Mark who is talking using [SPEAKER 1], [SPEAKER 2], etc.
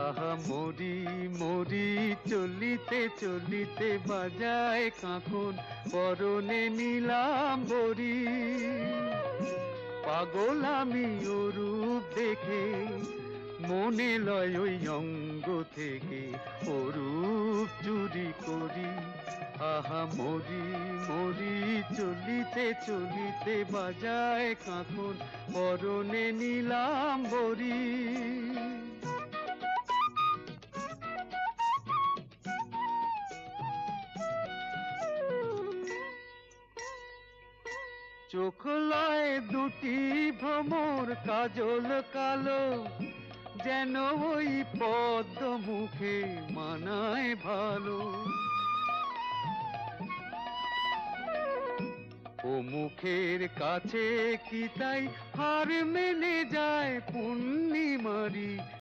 [SPEAKER 1] আহা মরি মরি চলিতে চলিতে বাজায় কাঁখন পরনে নিলাম বরি। পাগল আমি ওরূপ দেখে মনে লয় ওই অঙ্গ থেকে ওরূপ চুরি করি। আহা মরি মরি চলিতে চলিতে বাজায় কাঁখন পরনে নিলাম বরি। চোখ লয় দুটি ভ্রমর কাজল কালো, যেন ওই পদ্ম মুখে মানায় ভালো। ও মুখের কাছে কি তাই হার মেনে যায় পূর্ণিমারি